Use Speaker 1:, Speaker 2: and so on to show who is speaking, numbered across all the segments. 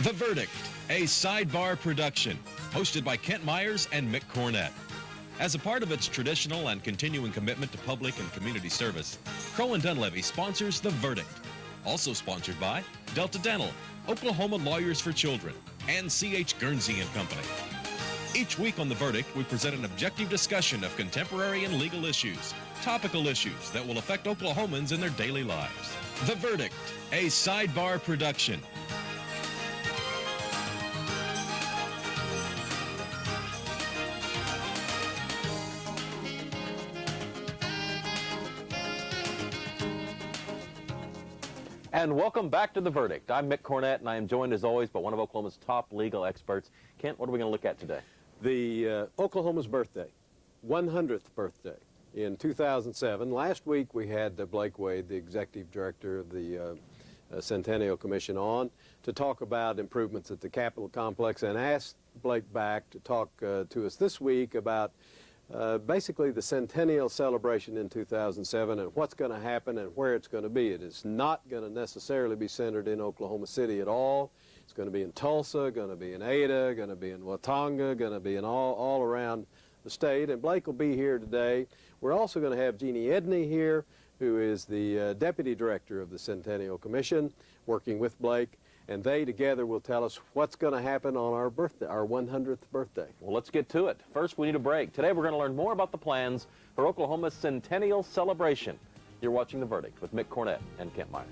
Speaker 1: The Verdict, a Sidebar production, hosted by Kent Myers and Mick Cornett. As a part of its traditional and continuing commitment to public and community service, Crow and Dunleavy sponsors The Verdict. Also sponsored by Delta Dental, Oklahoma Lawyers for Children, and C.H. Guernsey and Company. Each week on The Verdict, we present an objective discussion of contemporary and legal issues, topical issues that will affect Oklahomans in their daily lives. The Verdict, a Sidebar production.
Speaker 2: And welcome back to The Verdict. I'm Mick Cornett, and I am joined, as always, by one of Oklahoma's top legal experts. Kent, what are we going to look at today?
Speaker 3: The Oklahoma's birthday, 100th birthday in 2007. Last week we had Blake Wade, the executive director of the Centennial Commission, on to talk about improvements at the Capitol complex, and asked Blake back to talk to us this week about basically the Centennial Celebration in 2007 and what's going to happen and where it's going to be. It is not going to necessarily be centered in Oklahoma City at all. It's going to be in Tulsa, going to be in Ada, going to be in Watonga, going to be in all around the state. And Blake will be here today. We're also going to have Jeanie Edney here, who is the deputy director of the Centennial Commission, working with Blake. And they together will tell us what's going to happen on our birthday, our 100th birthday.
Speaker 2: Well, let's get to it. First, we need a break. Today, we're going to learn more about the plans for Oklahoma's Centennial Celebration. You're watching The Verdict with Mick Cornett and Kent Myers.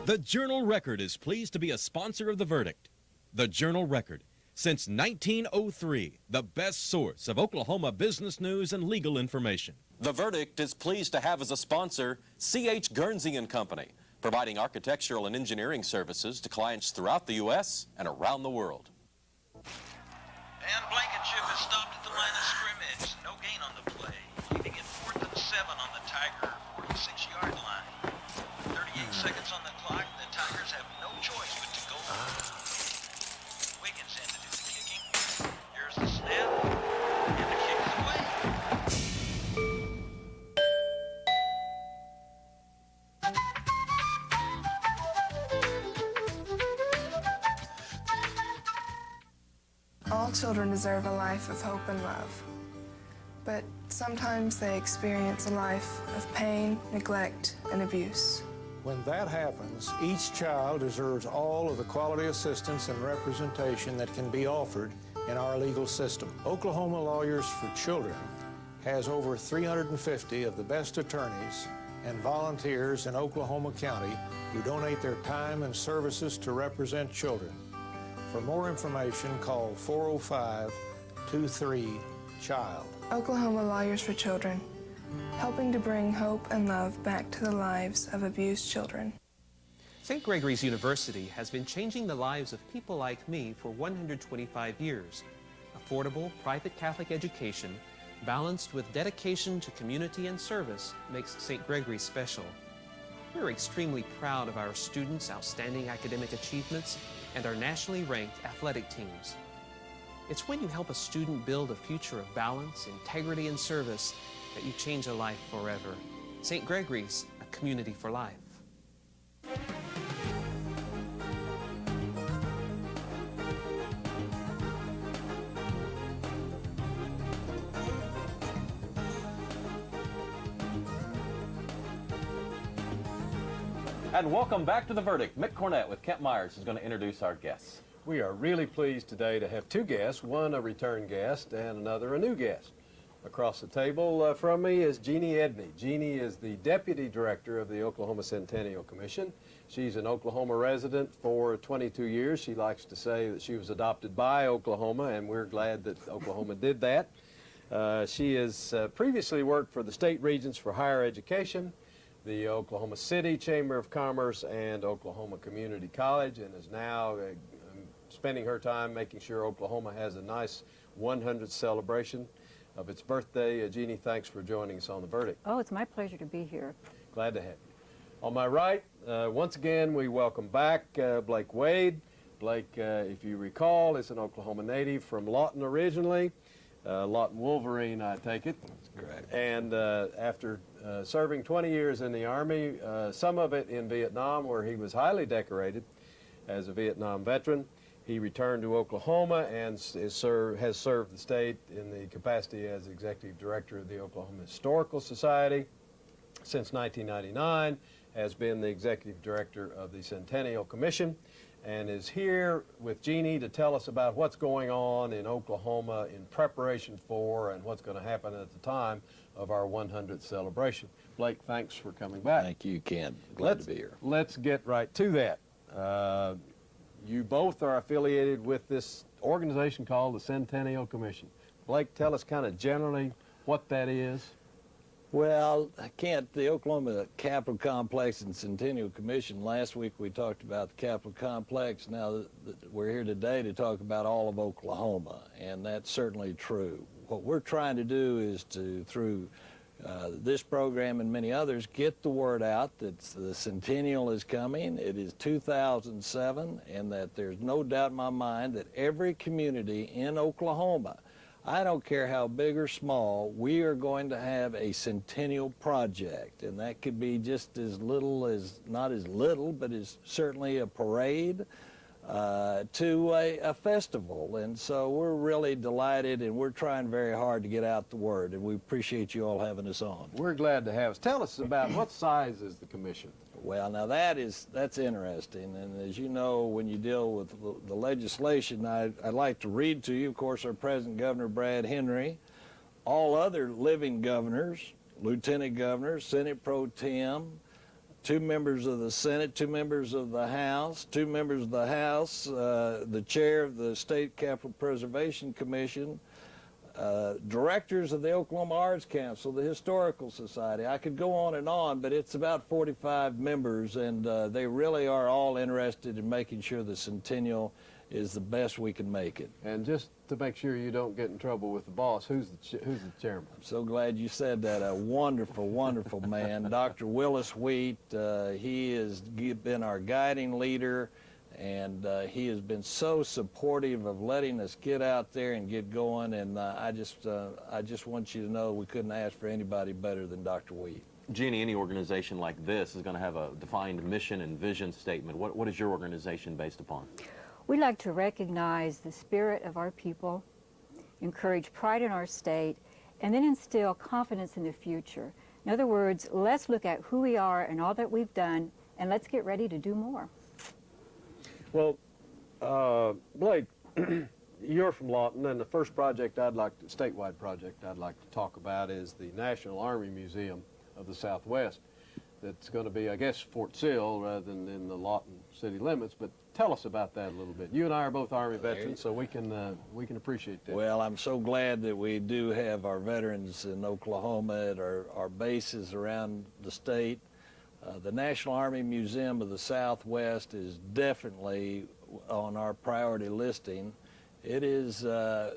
Speaker 1: The Journal-Record is pleased to be a sponsor of The Verdict. The Journal-Record, since 1903, the best source of Oklahoma business news and legal information.
Speaker 2: The Verdict is pleased to have as a sponsor C.H. Guernsey and Company, providing architectural and engineering services to clients throughout the U.S. and around the world.
Speaker 4: And Blankenship has stopped at the line of scrimmage. No gain on the play, leaving it 4th and 7 on the Tiger 46-yard line. 38 seconds on the clock. The Tigers have no choice but to go for it. Wiggins in to do the kicking. Here's the snap, and the kick is away.
Speaker 5: All children deserve a life of hope and love. But sometimes they experience a life of pain, neglect, and abuse.
Speaker 6: When that happens, each child deserves all of the quality assistance and representation that can be offered in our legal system. Oklahoma Lawyers for Children has over 350 of the best attorneys and volunteers in Oklahoma County who donate their time and services to represent children. For more information, call 405-23-CHILD.
Speaker 5: Oklahoma Lawyers for Children, helping to bring hope and love back to the lives of abused children.
Speaker 7: St. Gregory's University has been changing the lives of people like me for 125 years. Affordable, private Catholic education, balanced with dedication to community and service, makes St. Gregory special. We're extremely proud of our students' outstanding academic achievements and our nationally ranked athletic teams. It's when you help a student build a future of balance, integrity, and service that you change a life forever. St. Gregory's, a community for life.
Speaker 2: And welcome back to The Verdict. Mick Cornett with Kent Myers is going to introduce our guests.
Speaker 3: We are really pleased today to have two guests, one a return guest and another a new guest. Across the table from me is Jeanie Edney. Jeanie is the Deputy Director of the Oklahoma Centennial Commission. She's an Oklahoma resident for 22 years. She likes to say that she was adopted by Oklahoma, and we're glad that Oklahoma did that. She has previously worked for the State Regents for Higher Education, the Oklahoma City Chamber of Commerce, and Oklahoma Community College, and is now spending her time making sure Oklahoma has a nice 100th celebration of its birthday. Jeanie, thanks for joining us on The Verdict.
Speaker 8: Oh, it's my pleasure to be here.
Speaker 3: Glad to have you. On my right, once again, we welcome back Blake Wade. Blake, if you recall, is an Oklahoma native from Lawton originally. Lawton Wolverine, I take it.
Speaker 8: That's correct.
Speaker 3: And after serving 20 years in the Army, some of it in Vietnam, where he was highly decorated as a Vietnam veteran, he returned to Oklahoma and has served the state in the capacity as Executive Director of the Oklahoma Historical Society. Since 1999, has been the Executive Director of the Centennial Commission, and is here with Jeanie to tell us about what's going on in Oklahoma in preparation for and what's going to happen at the time of our 100th celebration. Blake, thanks for coming back.
Speaker 8: Thank you, Ken. Glad to be here.
Speaker 3: Let's get right to that. You both are affiliated with this organization called the Centennial Commission. Blake, tell us kind of generally what that is.
Speaker 8: Well, Kent, the Oklahoma Capitol Complex and Centennial Commission, last week we talked about the Capitol Complex. Now we're here today to talk about all of Oklahoma, and that's certainly true. What we're trying to do is to, through this program and many others, get the word out that the Centennial is coming. It is 2007, and that there's no doubt in my mind that every community in Oklahoma, I don't care how big or small, we are going to have a Centennial project, and that could be just as little as, not as little, but as certainly a parade to a festival. And so we're really delighted, and we're trying very hard to get out the word, and we appreciate you all having us on.
Speaker 3: We're glad to have us. Tell us about what size is the commission?
Speaker 8: Well, now that's interesting, and as you know, when you deal with the legislation, I'd like to read to you, of course, our President Governor Brad Henry, all other living governors, lieutenant governors, Senate Pro Tem, 2 members of the Senate, 2 members of the House, 2 members of the House, the chair of the State Capital Preservation Commission, directors of the Oklahoma Arts Council, the Historical Society. I could go on, but it's about 45 members, and they really are all interested in making sure the Centennial is the best we can make it.
Speaker 3: And just to make sure you don't get in trouble with the boss, who's the chairman?
Speaker 8: I'm so glad you said that. A wonderful, wonderful man, Dr. Willis Wheat. He has been our guiding leader, and he has been so supportive of letting us get out there and get going, and I just want you to know we couldn't ask for anybody better than Dr. Wheat.
Speaker 2: Jeanie, any organization like this is going to have a defined mission and vision statement. What is your organization based upon?
Speaker 9: We'd like to recognize the spirit of our people, encourage pride in our state, and then instill confidence in the future. In other words, let's look at who we are and all that we've done, and let's get ready to do more.
Speaker 3: Well, Blake, you're from Lawton, and the first project statewide project I'd like to talk about is the National Army Museum of the Southwest. That's going to be, I guess, Fort Sill rather than in the Lawton city limits, but tell us about that a little bit. You and I are both Army veterans, so we can appreciate that.
Speaker 8: Well, I'm so glad that we do have our veterans in Oklahoma at our bases around the state. The National Army Museum of the Southwest is definitely on our priority listing. It is a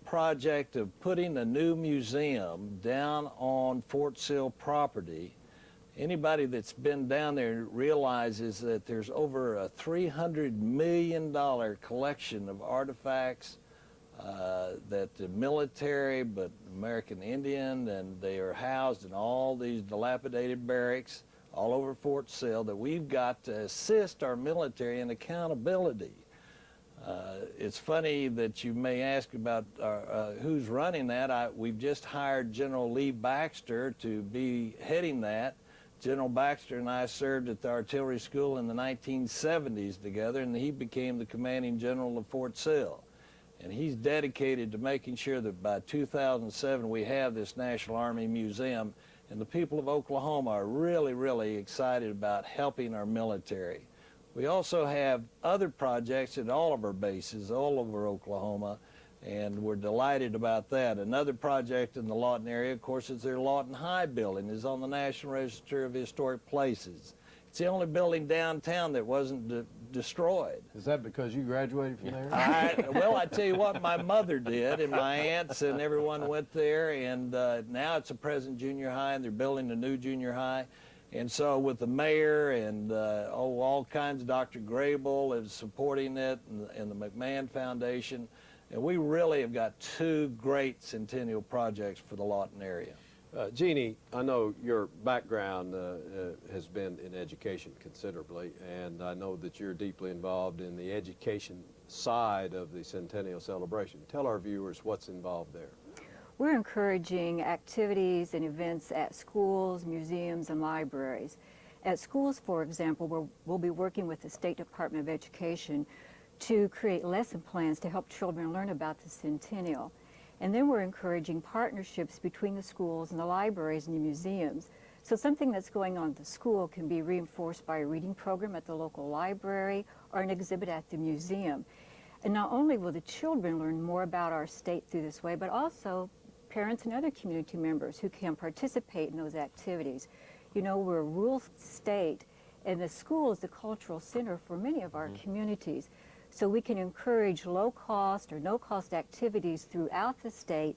Speaker 8: project of putting a new museum down on Fort Sill property. Anybody that's been down there realizes that there's over a $300 million collection of artifacts that the military, but American Indian, and they are housed in all these dilapidated barracks all over Fort Sill that we've got to assist our military in accountability. It's funny that you may ask about who's running that. We've just hired General Lee Baxter to be heading that. General Baxter and I served at the artillery school in the 1970s together, and he became the commanding general of Fort Sill. And he's dedicated to making sure that by 2007 we have this National Army Museum, and the people of Oklahoma are really, really excited about helping our military. We also have other projects at all of our bases all over Oklahoma, and we're delighted about that. Another project in the Lawton area, of course, is their Lawton High building. It's on the National Register of Historic Places. It's the only building downtown that wasn't destroyed.
Speaker 3: Is that because you graduated from there?
Speaker 8: Well, I tell you what, my mother did, and my aunts and everyone went there, and now it's a present junior high, and they're building a new junior high. And so with the mayor and all kinds, Dr. Grable is supporting it, and the McMahon Foundation, and we really have got two great Centennial projects for the Lawton area.
Speaker 3: Jeanie, I know your background has been in education considerably, and I know that you're deeply involved in the education side of the Centennial Celebration. Tell our viewers what's involved there.
Speaker 9: We're encouraging activities and events at schools, museums, and libraries. At schools, for example, we'll be working with the State Department of Education to create lesson plans to help children learn about the Centennial. And then we're encouraging partnerships between the schools and the libraries and the museums. So something that's going on at the school can be reinforced by a reading program at the local library or an exhibit at the museum. And not only will the children learn more about our state through this way, but also parents and other community members who can participate in those activities. You know, we're a rural state, and the school is the cultural center for many of our communities. So we can encourage low-cost or no-cost activities throughout the state.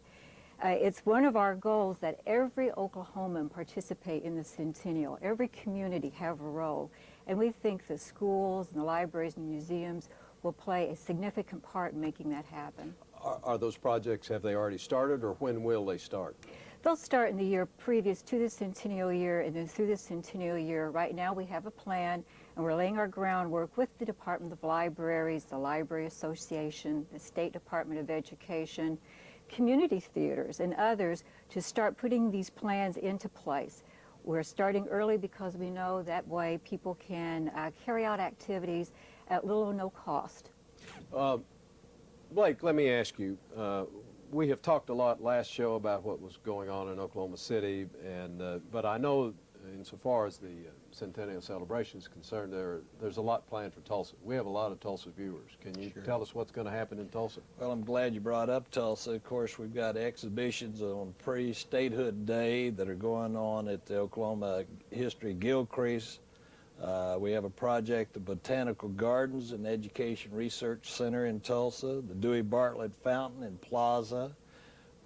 Speaker 9: It's one of our goals that every Oklahoman participate in the Centennial. Every community have a role. And we think the schools and the libraries and museums will play a significant part in making that happen.
Speaker 3: Are those projects, have they already started, or when will they start?
Speaker 9: They'll start in the year previous to the Centennial year, and then through the Centennial year. Right now we have a plan, and we're laying our groundwork with the Department of Libraries, the Library Association, the State Department of Education, community theaters, and others to start putting these plans into place. We're starting early because we know that way people can carry out activities at little or no cost.
Speaker 3: Blake, let me ask you, we have talked a lot last show about what was going on in Oklahoma City, and but I know insofar as the Centennial Celebration is concerned, there's a lot planned for Tulsa. We have a lot of Tulsa viewers. Can you tell us what's going to happen in Tulsa?
Speaker 8: Well, I'm glad you brought up Tulsa. Of course, we've got exhibitions on pre-statehood day that are going on at the Oklahoma History Gilcrease. We have a project, the Botanical Gardens and Education Research Center in Tulsa, the Dewey Bartlett Fountain in Plaza.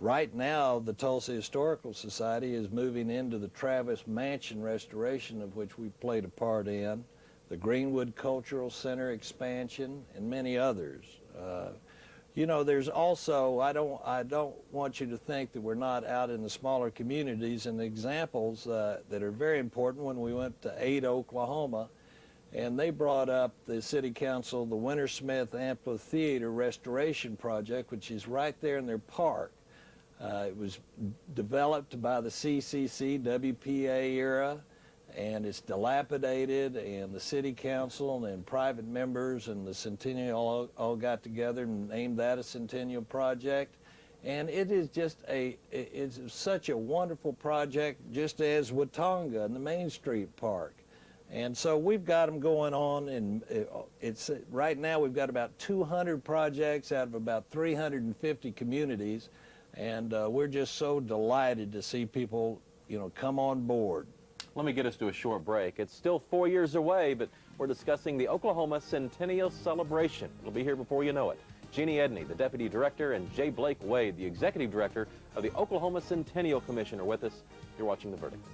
Speaker 8: Right now, the Tulsa Historical Society is moving into the Travis Mansion restoration, of which we played a part in, the Greenwood Cultural Center expansion, and many others. You know, there's also, I don't want you to think that we're not out in the smaller communities, and examples that are very important. When we went to Ada, Oklahoma, and they brought up the City Council, the Wintersmith Amphitheater Restoration Project, which is right there in their park. It was developed by the CCC, WPA era, and it's dilapidated, and the City Council and private members and the Centennial all got together and named that a Centennial project. And it is just it's such a wonderful project, just as Watonga and the Main Street Park. And so we've got them going on, and it's right now we've got about 200 projects out of about 350 communities. And we're just so delighted to see people, you know, come on board.
Speaker 2: Let me get us to a short break. It's still 4 years away, but we're discussing the Oklahoma Centennial Celebration. It'll be here before you know it. Jeanie Edney, the Deputy Director, and J. Blake Wade, the Executive Director of the Oklahoma Centennial Commission, are with us. You're watching The Verdict.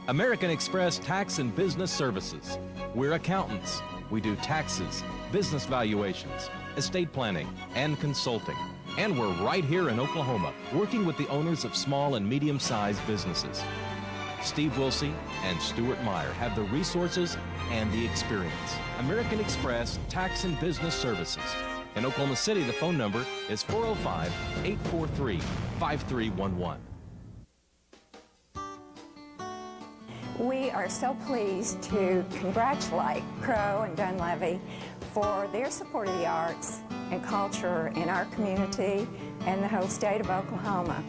Speaker 1: American Express Tax and Business Services. We're accountants. We do taxes, business valuations, estate planning, and consulting. And we're right here in Oklahoma, working with the owners of small and medium-sized businesses. Steve Wilsey and Stuart Meyer have the resources and the experience. American Express Tax and Business Services. In Oklahoma City, the phone number is 405-843-5311.
Speaker 10: We are so pleased to congratulate Crow and Dunleavy for their support of the arts and culture in our community and the whole state of Oklahoma.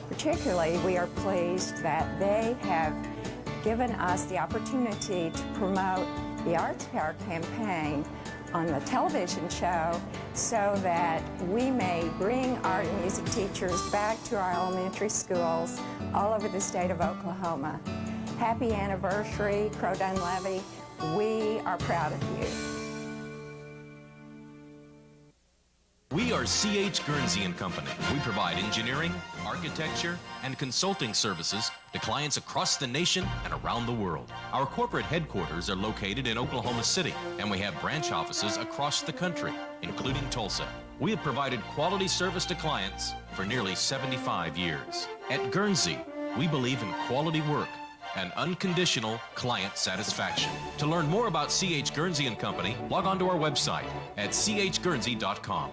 Speaker 10: Particularly, we are pleased that they have given us the opportunity to promote the Arts Power campaign on the television show so that we may bring art and music teachers back to our elementary schools all over the state of Oklahoma. Happy anniversary, Crow Dunleavy. We are proud of you.
Speaker 1: We are C.H. Guernsey and Company. We provide engineering, architecture, and consulting services to clients across the nation and around the world. Our corporate headquarters are located in Oklahoma City, and we have branch offices across the country, including Tulsa. We have provided quality service to clients for nearly 75 years. At Guernsey, we believe in quality work and unconditional client satisfaction. To learn more about C.H. Guernsey and Company, log on to our website at chguernsey.com.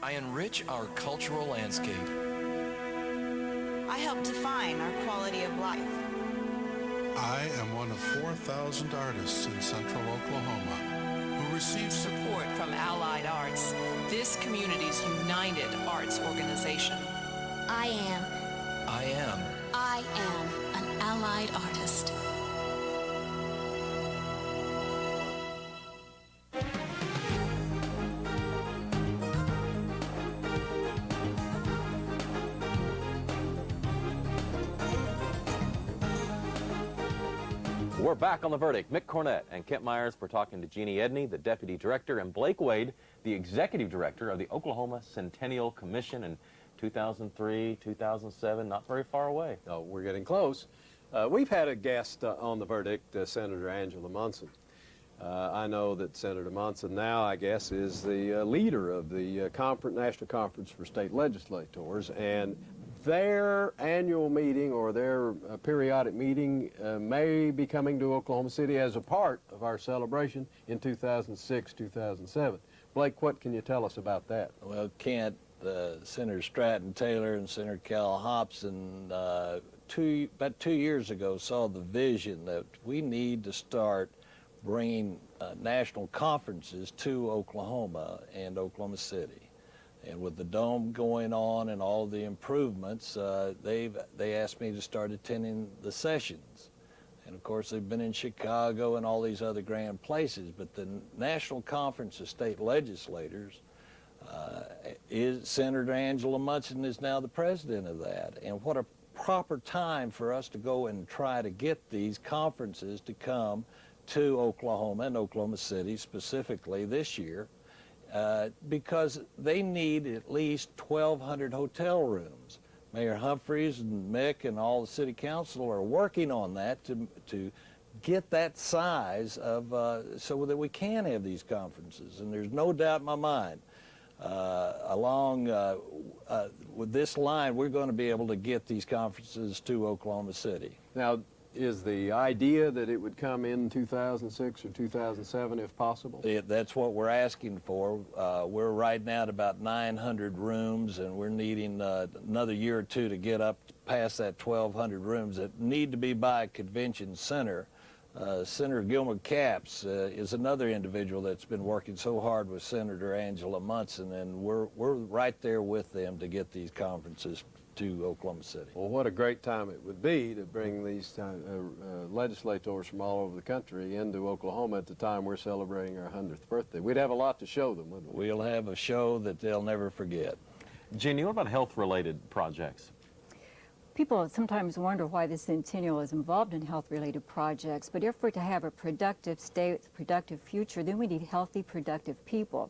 Speaker 11: I enrich our cultural landscape.
Speaker 12: I help define our quality of life.
Speaker 13: I am one of 4,000 artists in central Oklahoma who receive support
Speaker 12: from Allied Arts,
Speaker 11: this community's united arts organization.
Speaker 14: I am an allied artist.
Speaker 2: We're back on The Verdict. Mick Cornett and Kent Myers. We're talking to Jeanie Edney, the Deputy Director, and Blake Wade, the Executive Director of the Oklahoma Centennial Commission in 2003, 2007, not very far away.
Speaker 3: Oh, we're getting close. We've had a guest on The Verdict, Senator Angela Munson. I know that Senator Munson now, I guess, is the leader of the National Conference for State Legislators, and their annual meeting or their periodic meeting may be coming to Oklahoma City as a part of our celebration in 2006, 2007. Blake, what can you tell us about that?
Speaker 8: Well, Kent, Senator Stratton Taylor and Senator Cal Hobson about 2 years ago saw the vision that we need to start bringing national conferences to Oklahoma and Oklahoma City. And with the dome going on and all the improvements, they asked me to start attending the sessions. And of course, they've been in Chicago and all these other grand places, but the National Conference of State Legislators, Senator Angela Munson is now the president of that. And what a proper time for us to go and try to get these conferences to come to Oklahoma and Oklahoma City specifically this year. Because they need at least 1,200 hotel rooms. Mayor Humphreys and Mick and all the city council are working on that to get that size of so that we can have these conferences. And there's no doubt in my mind, along with this line, we're going to be able to get these conferences to Oklahoma City.
Speaker 3: Now, is the idea that it would come in 2006 or 2007 if possible?
Speaker 8: That's what we're asking for. We're right now at about 900 rooms, and we're needing another year or two to get up past that 1,200 rooms that need to be by a convention center. Senator Gilmer Capps is another individual that's been working so hard with Senator Angela Munson, and we're right there with them to get these conferences to Oklahoma City.
Speaker 3: Well, what a great time it would be to bring these legislators from all over the country into Oklahoma at the time we're celebrating our 100th birthday. We'd have a lot to show them, wouldn't we?
Speaker 8: We'll have a show that they'll never forget.
Speaker 2: Jeanie, what about health-related projects?
Speaker 9: People sometimes wonder why the Centennial is involved in health-related projects, but if we're to have a productive state, a productive future, then we need healthy, productive people.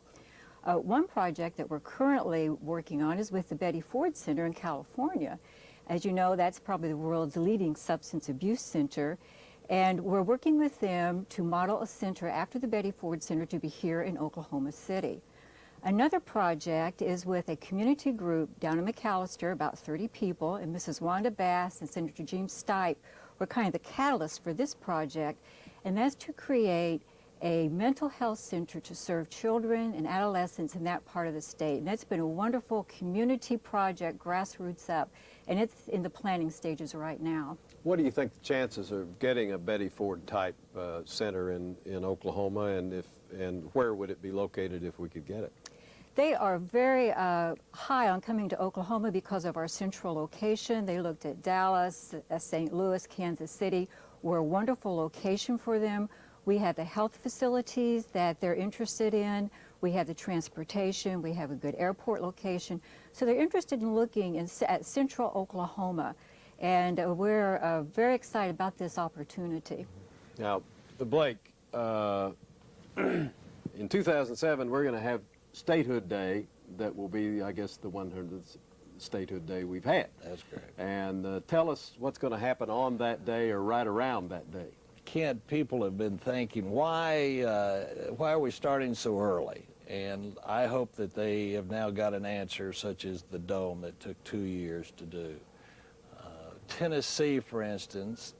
Speaker 9: One project that we're currently working on is with the Betty Ford Center in California. As you know, that's probably the world's leading substance abuse center, and we're working with them to model a center after the Betty Ford Center to be here in Oklahoma City. Another project is with a community group down in McAllister, about 30 people, and Mrs. Wanda Bass and Senator James Stipe were kind of the catalyst for this project, and that's to create a mental health center to serve children and adolescents in that part of the state. And that's been a wonderful community project, grassroots up, and it's in the planning stages right now.
Speaker 3: What do you think the chances of getting a Betty Ford type center in Oklahoma, and where would it be located if we could get it?
Speaker 9: They are very high on coming to Oklahoma because of our central location. They looked at Dallas, St. Louis, Kansas City. We're a wonderful location for them. We have the health facilities that they're interested in. We have the transportation. We have a good airport location. So they're interested in looking at central Oklahoma. And we're very excited about this opportunity.
Speaker 3: Now, Blake, In 2007, we're going to have Statehood Day that will be, I guess, the 100th Statehood Day we've had.
Speaker 8: That's correct.
Speaker 3: And tell us what's going to happen on that day or right around that day.
Speaker 8: Kent, people have been thinking, why are we starting so early? And I hope that they have now got an answer, such as the dome that took 2 years to do. Tennessee, for instance,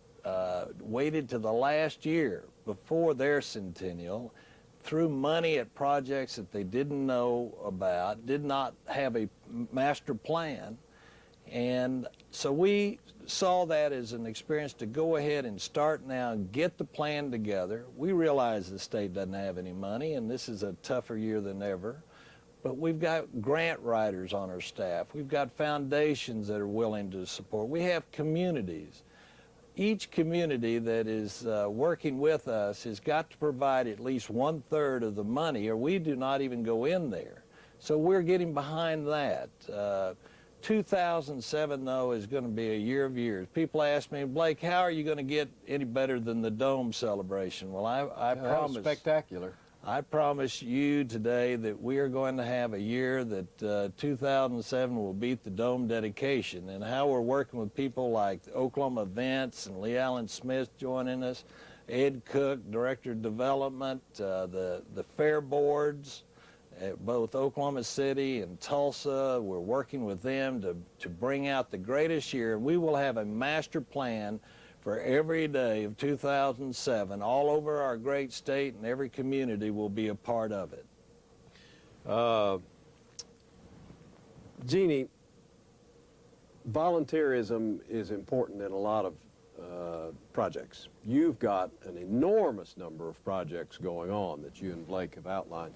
Speaker 8: waited to the last year before their centennial, threw money at projects that they didn't know about, did not have a master plan, and so we saw that as an experience to go ahead and start now and get the plan together. We realize the state doesn't have any money, and this is a tougher year than ever, but we've got grant writers on our staff. We've got foundations that are willing to support. We have communities. Each community that is working with us has got to provide at least 1/3 of the money, or we do not even go in there. So we're getting behind that. 2007, though, is going to be a year of years. People ask me, Blake, how are you going to get any better than the Dome celebration? Well, I promise.
Speaker 3: Spectacular.
Speaker 8: I promise you today that we are going to have a year that 2007 will beat the Dome dedication. And how we're working with people like Oklahoma Events and Lee Allen Smith joining us, Ed Cook, Director of Development, the fair boards at both Oklahoma City and Tulsa. We're working with them to bring out the greatest year. We will have a master plan for every day of 2007 all over our great state, and every community will be a part of it.
Speaker 3: Jeanie, volunteerism is important in a lot of projects. You've got an enormous number of projects going on that you and Blake have outlined.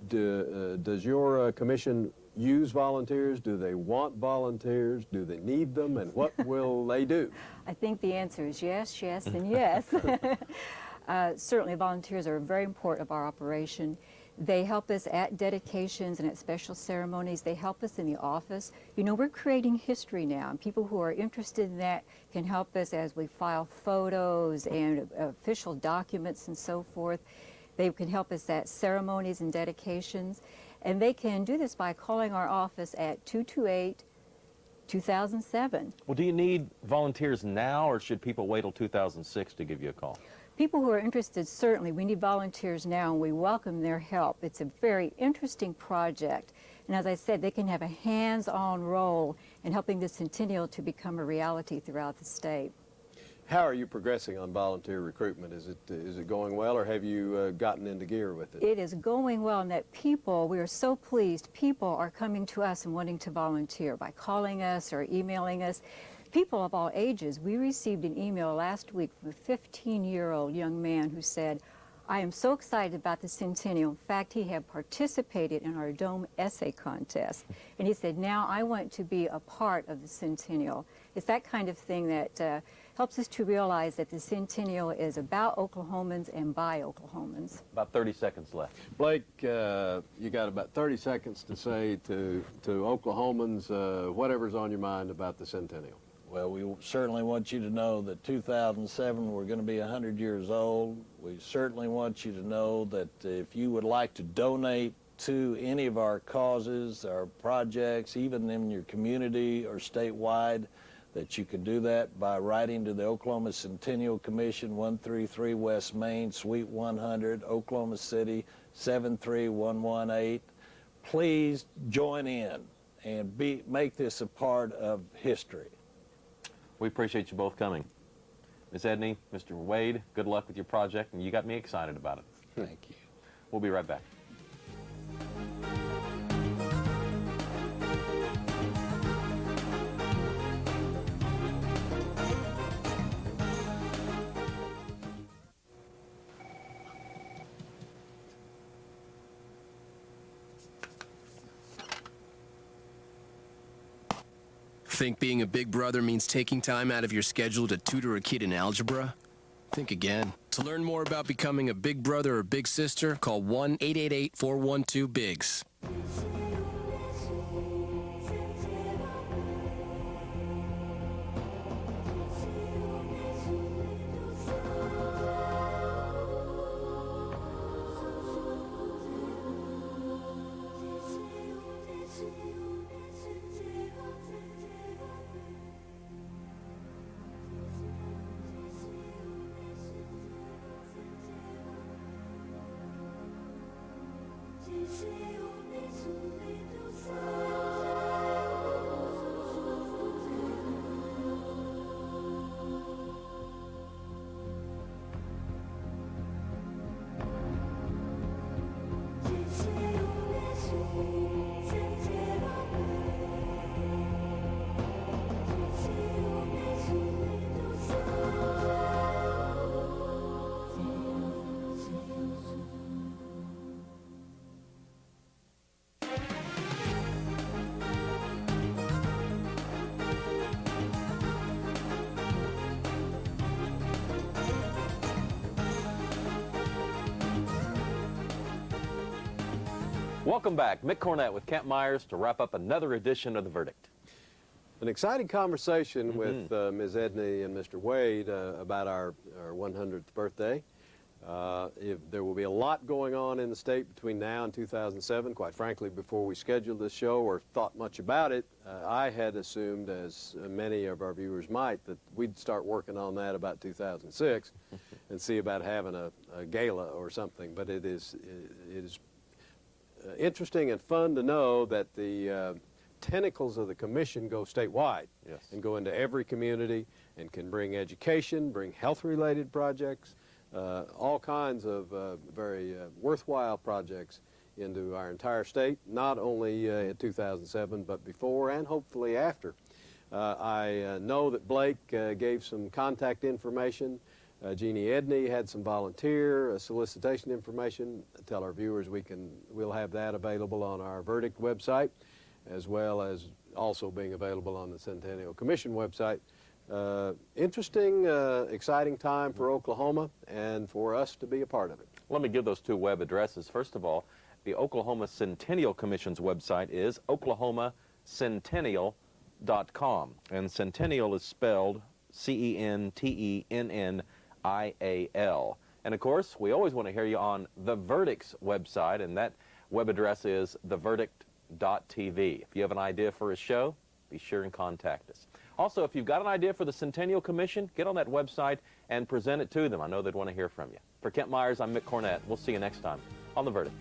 Speaker 3: Does your commission use volunteers? Do they want volunteers? Do they need them? And what will they do?
Speaker 9: I think the answer is yes, yes, and yes. Certainly volunteers are very important of our operation. They help us at dedications and at special ceremonies. They help us in the office. You know, we're creating history now, and people who are interested in that can help us as we file photos and official documents and so forth. They can help us at ceremonies and dedications. And they can do this by calling our office at 228-2007.
Speaker 2: Well, do you need volunteers now, or should people wait till 2006 to give you a call?
Speaker 9: People who are interested, certainly, we need volunteers now, and we welcome their help. It's a very interesting project. And as I said, they can have a hands-on role in helping the Centennial to become a reality throughout the state.
Speaker 3: How are you progressing on volunteer recruitment? Is it going well, or have you gotten into gear with it?
Speaker 9: It is going well, and that people, we are so pleased, people are coming to us and wanting to volunteer by calling us or emailing us. People of all ages. We received an email last week from a 15-year-old young man who said, I am so excited about the Centennial. In fact, he had participated in our Dome essay contest. And he said, now I want to be a part of the Centennial. It's that kind of thing that helps us to realize that the Centennial is about Oklahomans and by Oklahomans.
Speaker 2: About 30 seconds left.
Speaker 3: Blake, you got about 30 seconds to say to Oklahomans whatever's on your mind about the Centennial.
Speaker 8: Well, we certainly want you to know that 2007 we're going to be 100 years old. We certainly want you to know that if you would like to donate to any of our causes, our projects, even in your community or statewide, that you can do that by writing to the Oklahoma Centennial Commission, 133 West Main, Suite 100, Oklahoma City, 73118. Please join in and make this a part of history.
Speaker 2: We appreciate you both coming. Ms. Edney, Mr. Wade, good luck with your project, and you got me excited about it.
Speaker 8: Thank you.
Speaker 2: We'll be right back.
Speaker 15: Think being a big brother means taking time out of your schedule to tutor a kid in algebra? Think again. To learn more about becoming a big brother or big sister, call 1-888-412-BIGS.
Speaker 2: Welcome back. Mick Cornett with Kent Myers to wrap up another edition of The Verdict.
Speaker 3: An exciting conversation with Ms. Edney and Mr. Wade about our 100th birthday. There will be a lot going on in the state between now and 2007. Quite frankly, before we scheduled this show or thought much about it, I had assumed, as many of our viewers might, that we'd start working on that about 2006 and see about having a gala or something. But it is interesting and fun to know that the tentacles of the commission go statewide and go into every community and can bring education, bring health-related projects, all kinds of very worthwhile projects into our entire state, not only in 2007, but before and hopefully after. I know that Blake gave some contact information. Jeanie Edney had some volunteer solicitation information. Tell our viewers we'll have that available on our Verdict website, as well as also being available on the Centennial Commission website. Interesting, exciting time for Oklahoma and for us to be a part of it.
Speaker 2: Let me give those two web addresses. First of all, the Oklahoma Centennial Commission's website is oklahomacentennial.com, and Centennial is spelled Centennial. And of course, we always want to hear you on The Verdict's website, and that web address is theverdict.tv. If you have an idea for a show, be sure and contact us. Also, if you've got an idea for the Centennial Commission, get on that website and present it to them. I know they'd want to hear from you. For Kent Myers, I'm Mick Cornett. We'll see you next time on The Verdict.